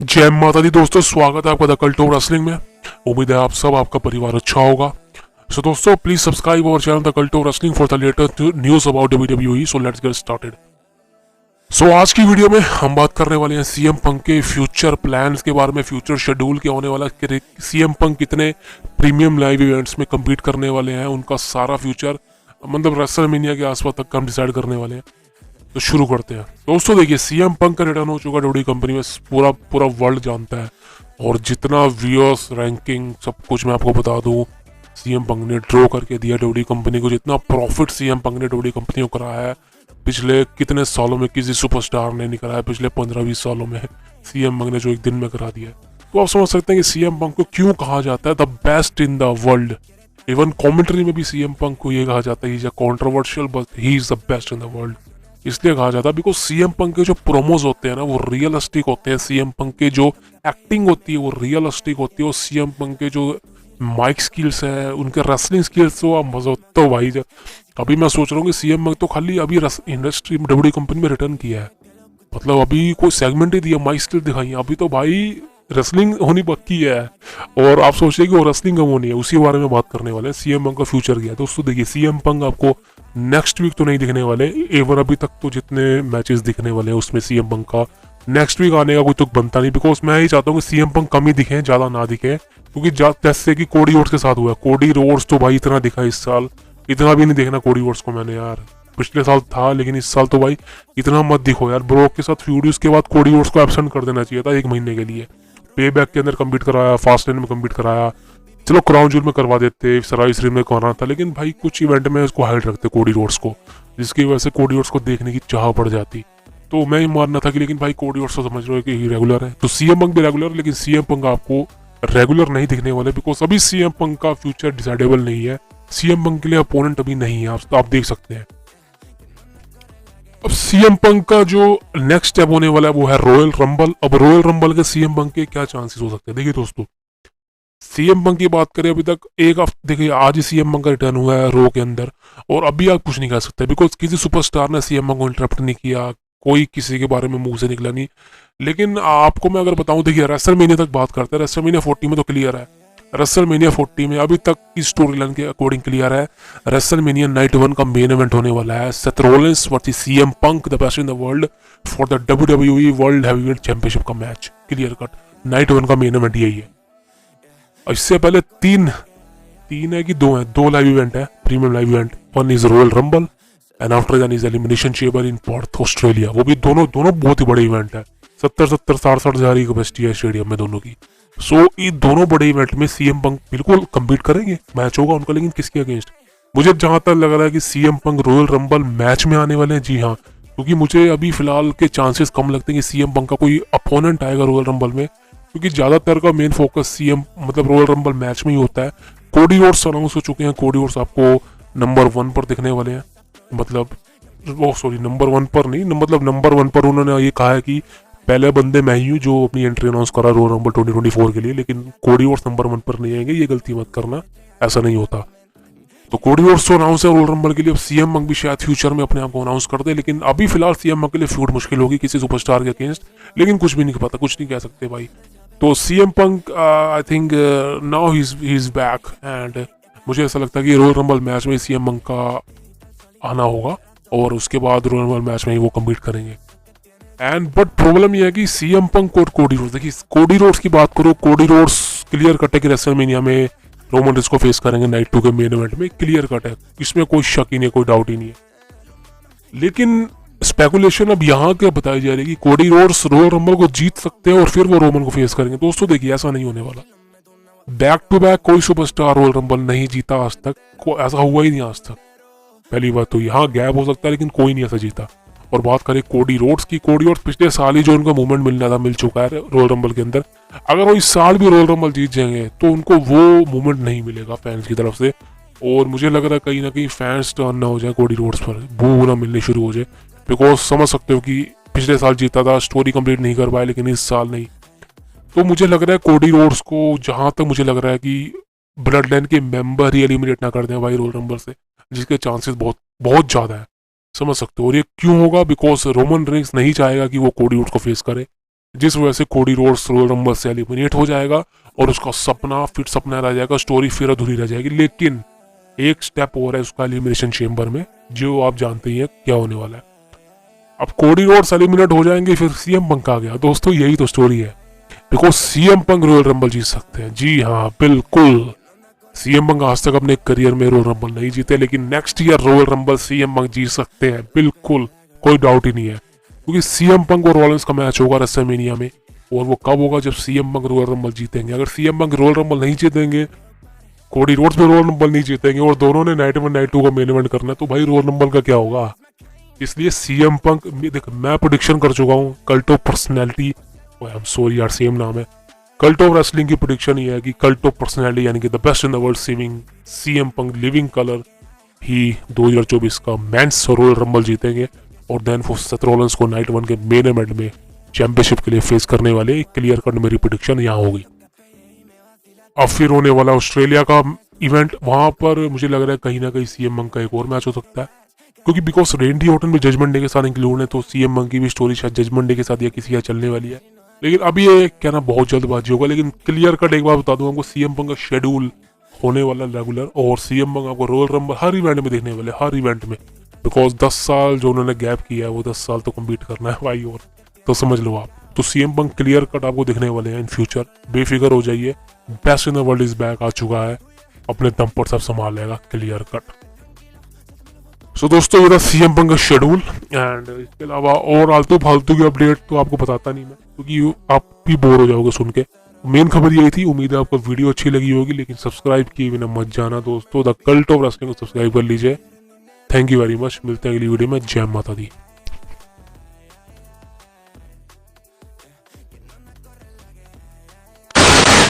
जय माता दी दोस्तों, स्वागत है आपका द कल्ट ऑफ रेसलिंग में। उम्मीद है आप सब, आपका परिवार अच्छा होगा। सो दोस्तों, please subscribe our channel the cult of wrestling for the latest news about WWE. So let's get started. So आज की वीडियो में हम बात करने वाले हैं सीएम पंक के फ्यूचर प्लान्स के बारे में, फ्यूचर शेड्यूल के होने वाला, सीएम पंक कितने प्रीमियम लाइव इवेंट्स में कम्पीट करने वाले हैं, उनका सारा फ्यूचर मतलब रेसलमेनिया के आसपास तक हम डिसाइड करने वाले हैं। तो शुरू करते हैं दोस्तों। देखिए, सीएम पंक का रिटर्न हो चुका डब्ल्यूडब्ल्यूई कंपनी में, पूरा पूरा वर्ल्ड जानता है। और जितना व्यूअर्स, रैंकिंग, सब कुछ मैं आपको बता दूं, सीएम पंक ने ड्रॉ करके दिया डब्ल्यूडब्ल्यूई कंपनी को। जितना प्रॉफिट सीएम पंक ने डब्ल्यूडब्ल्यूई कंपनी को कराया है पिछले कितने सालों में, किसी सुपरस्टार ने नहीं कराया। पिछले 15-20 सालों में सीएम पंक ने जो एक दिन में करा दिया। तो आप समझ सकते हैं कि सीएम पंक को क्यों कहा जाता है the best in the world. Even commentary में भी सीएम पंक को ये कहा जाता है, he is a controversial but he is the best in the world. इसलिए कहा जाता है बिकॉज सीएम पंक के जो प्रोमोज होते हैं ना, वो रियलिस्टिक होते हैं। सीएम पंक के जो एक्टिंग होती है वो रियलिस्टिक होती है। और सीएम पंक के जो माइक स्किल्स हैं, उनके रेसलिंग स्किल्स, तो मजा तो भाई। अभी मैं सोच रहा हूँ कि सीएम पंक तो खाली अभी इंडस्ट्री में डब्ल्यूडब्ल्यूई कंपनी में रिटर्न किया है, मतलब अभी कोई सेगमेंट ही दिया, माइक स्किल दिखाई है। अभी तो भाई रेसलिंग होनी बाकी है। और आप सोच रहे कि वो रेसलिंग कम होनी है, उसी बारे में बात करने वाले हैं। सीएम पंक का फ्यूचर क्या है दोस्तों? देखिए, सीएम पंक आपको नेक्स्ट वीक तो नहीं दिखने वाले। एवर अभी तक तो जितने मैचेस दिखने वाले हैं उसमें सीएम पंक का नेक्स्ट वीक आने का कोई तुक बनता नहीं। बिकॉज मैं ही चाहता हूँ कि सीएम पंक कम ही दिखे, ज्यादा ना दिखे। क्योंकि जैसे कि कोडी रोड्स के साथ हुआ, कोडी रोड्स तो भाई इतना दिखा इस साल, इतना भी नहीं देखना कोडी रोड्स को मैंने यार। पिछले साल था, लेकिन इस साल तो भाई इतना मत दिखो यार। ब्रोक के साथ फ्यूड, उसके बाद कोडी रोड्स को एब्सेंट कर देना चाहिए था 1 महीने के लिए। पे बैक के अंदर कम्पीट कराया, फास्ट लाइन में कम्पीट कराया, चलो क्राउन जूल में करवा देते, सराई सीरीज में कराना था, लेकिन भाई कुछ इवेंट में उसको हाइड रखते कोडी रोड्स को, जिसकी वजह से कोडी रोड्स को देखने की चाह पड़ जाती। तो मैं ही मानना था कि लेकिन भाई कोडी रोड्स तो समझ रहे हो कि रेगुलर है, तो सीएम पंक भी रेगुलर है। लेकिन सीएम पंक आपको रेगुलर नहीं दिखने वाले, बिकॉज अभी सीएम पंक का फ्यूचर डिसाइडेबल नहीं है। सीएम पंक के लिए अपोनेंट अभी नहीं है, आप देख सकते हैं। अब सीएम पंक का जो नेक्स्ट स्टेप होने वाला है वो है रॉयल रंबल। अब रॉयल रंबल के सीएम पंक के क्या चांसेस हो सकते हैं? देखिए दोस्तों, सीएम पंक की बात करें, अभी तक एक हफ्ते, देखिए आज ही सीएम पंक का रिटर्न हुआ है रो के अंदर, और अभी आप कुछ नहीं कह सकते बिकॉज किसी सुपरस्टार ने सीएम पंक को इंटरप्ट नहीं किया, कोई किसी के बारे में मुंह से निकला नहीं। लेकिन आपको मैं अगर बताऊं, देखिए रेसलमेनिया तक बात करते हैं, रेसलमेनिया 40 में तो क्लियर है। रेसलमेनिया 40 में अभी तक की स्टोरी लाइन के अकॉर्डिंग क्लियर है। रेसलमेनिया नाइट 1 का मेन इवेंट होने वाला है Seth Rollins versus CM Punk, the best in the world, for the WWE world heavyweight championship का मैच। क्लियर कट नाइट 1 का मेन इवेंट यही है। इससे पहले तीन तीन है कि दो है, 2 लाइव इवेंट है, premium live event. One is royal rumble and after that is elimination chamber in Perth Australia. वो भी दोनों बहुत ही बड़े इवेंट है। 70-60 हजार की कैपेसिटी है स्टेडियम में दोनों की। सो ये दोनों बड़े इवेंट में सीएम पंक बिल्कुल कम्पीट करेंगे, मैच होगा उनका। लेकिन किसके अगेंस्ट? मुझे जहां तक लग रहा है कि CM Punk Royal rumble match में आने वाले हैं। जी हाँ, क्योंकि मुझे अभी फिलहाल के चांसेस कम लगते हैं कि सीएम पंक का कोई अपोनेंट आएगा रॉयल रंबल में, क्योंकि ज्यादातर का मेन फोकस सीएम मतलब रॉयल रंबल मैच में ही होता है। कोडी रोड्स अनाउंस हो चुके हैं, कोडी रोड्स आपको नंबर 1 पर दिखने वाले हैं। मतलब नंबर 1 पर नहीं, मतलब नंबर 1 पर उन्होंने ये कहा है कि पहले बंदे मैं ही हूँ जो अपनी एंट्री अनाउंस करा रॉयल रंबल 2024 के लिए। लेकिन कोडी रोड्स नंबर 1 पर नहीं आएंगे, ये गलती मत करना, ऐसा नहीं होता। तो कोडी रोड्स तो अनाउंस है रॉयल रंबल के लिए। अब सीएम पंक भी शायद फ्यूचर में अपने आप को अनाउंस कर दे, लेकिन अभी फिलहाल सीएम पंक के लिए फ्यूड मुश्किल होगी किसी सुपरस्टार के अगेंस्ट। लेकिन कुछ भी नहीं पता, कुछ नहीं कह सकते भाई। तो CM Punk I think now he is back, and मुझे ऐसा लगता है कि रॉयल रंबल मैच में सीएम पंक का आना होगा, और उसके बाद रॉयल रंबल मैच में ही वो कम्पीट करेंगे। एंड बट प्रॉब्लम यह है कि सीएम पंक और कोडी रोड्स, देखिए कोडी रोड्स की बात करो, कोडी रोड्स क्लियर कट है कि रेसलमेनिया में रोमन रेंस को फेस करेंगे नाइट 2 के मेन इवेंट में। क्लियर कट है, इसमें कोई शक ही नहीं, कोई डाउट ही नहीं है। लेकिन स्पेकुलेशन अब यहाँ क्या बताई जा रही है कि कोडी रोड्स रॉयल रंबल को जीत सकते हैं और फिर वो रोमन को फेस करेंगे। दोस्तों देखिए, ऐसा नहीं होने वाला। बैक टू बैक कोई सुपरस्टार रॉयल रंबल नहीं जीता आज तक, ऐसा हुआ ही नहीं आज तक। पहली बात तो यहाँ गैप हो सकता है, लेकिन कोई नहीं ऐसा जीता। और बात करें कोडी रोड्स की, कोडी रोड्स पिछले साल ही जो उनको मूवमेंट मिलना था मिल चुका है रॉयल रंबल के अंदर। अगर वो इस साल भी रॉयल रंबल जीत जाएंगे तो उनको वो मूवमेंट नहीं मिलेगा फैंस की तरफ से। और मुझे लग रहा है कहीं ना कहीं फैंस टर्न ना हो जाए कोडी रोड्स पर, बू ना मिलने शुरू हो जाए। बिकॉज समझ सकते हो कि पिछले साल जीता था, स्टोरी कंप्लीट नहीं कर पाया, लेकिन इस साल नहीं। तो मुझे लग रहा है कोडी रोड्स को, जहां तक मुझे लग रहा है कि ब्लड लाइन के मेंबर ही एलिमिनेट ना कर दें भाई रॉयल रंबल से, जिसके चांसेस बहुत बहुत ज्यादा है, समझ सकते हो। और ये क्यों होगा? बिकॉज रोमन रेंस नहीं चाहेगा कि वो कोडी रोड्स को फेस करे। जिस वजह से कोडी रोड्स रॉयल रंबल से एलिमिनेट हो जाएगा और उसका सपना फिर सपना रह जाएगा, स्टोरी फिर अधूरी रह जाएगी। लेकिन एक स्टेप और है उसका एलिमिनेशन चेम्बर में, जो आप जानते ही हैं क्या होने वाला है। अब कोडी रोड्स एलिमिनेट हो जाएंगे, फिर सीएम पंक आ गया। दोस्तों यही तो स्टोरी है, because CM Punk Royal Rumble जीत सकते हैं। जी हाँ बिल्कुल, सीएम पंक आज तक अपने करियर में रॉयल रंबल नहीं जीते, लेकिन next year Royal Rumble CM Punk जीत सकते हैं, बिल्कुल कोई डाउट ही नहीं है। क्योंकि सीएम पंक और रॉलेंस का मैच होगा रेसलमेनिया में, और वो कब होगा, जब सीएम पंक रॉयल रंबल जीतेंगे। अगर सीएम पंक रॉयल रंबल नहीं जीतेंगे, कोडी रोड्स में रॉयल रंबल नहीं जीतेंगे, और दोनों ने नाइट 1 नाइट 2 का मेन इवेंट करना है, तो भाई रॉयल रंबल का क्या होगा। इसलिए सीएम पंक, देख मैं प्रेडिक्शन कर चुका हूँ, cult of personality, I am sorry यार सेम नाम है, कल्ट ऑफ रेसलिंग की प्रेडिक्शन ये है कि कल्ट ऑफ पर्सनैलिटी यानी कि the best in the world seeing CM Punk living colour ही 2024 का मेंस रॉयल रंबल जीतेंगे, और देन वो सेथ रॉलिंस को नाइट 1 के मेन इवेंट में चैंपियनशिप के लिए फेस करने वाले। क्लियर कट मेरी प्रेडिक्शन यहाँ होगी। अब फिर होने वाला ऑस्ट्रेलिया का इवेंट, वहां पर मुझे लग रहा है कहीं ना कहीं सीएम पंक का एक और मैच हो सकता है, क्योंकि बिकॉज रेंडी ऑर्टन भी जजमेंट डे के साथ इंक्लूड है, तो सीएम पंक की भी स्टोरी शायद जजमेंट डे के साथ या किसी का चलने वाली है। लेकिन अभी ये कहना बहुत जल्दबाजी होगा, लेकिन क्लियर कट एक बार बता दूं आपको, सीएम पंक का शेड्यूल होने वाला रेगुलर, और सीएम पंक आपको रॉयल रंबल हर इवेंट में देखने वाले, हर इवेंट में, बिकॉज 10 साल जो उन्होंने गैप किया है वो 10 साल तो कम्पीट करना है भाई, और तो समझ लो आप। तो सीएम पंक क्लियर कट आपको दिखने वाले हैं इन फ्यूचर, बेफिक्र हो जाइए, best in the world is back आ चुका है, अपने दम पर सब संभाल लेगा क्लियर कट। सो दोस्तों ये था सीएम पंक का शेड्यूल, एंड इसके अलावा और आलतू फालतू की अपडेट तो आपको बताता नहीं मैं, क्योंकि आप भी बोर हो जाओगे सुन के। मेन खबर यही थी, उम्मीद है आपको वीडियो अच्छी लगी होगी, लेकिन सब्सक्राइब किए बिना मत जाना दोस्तों, द कल्ट ऑफ रेसलिंग को सब्सक्राइब कर लीजिए। थैंक यू वेरी मच, मिलते हैं अगली वीडियो में। जय माता दी।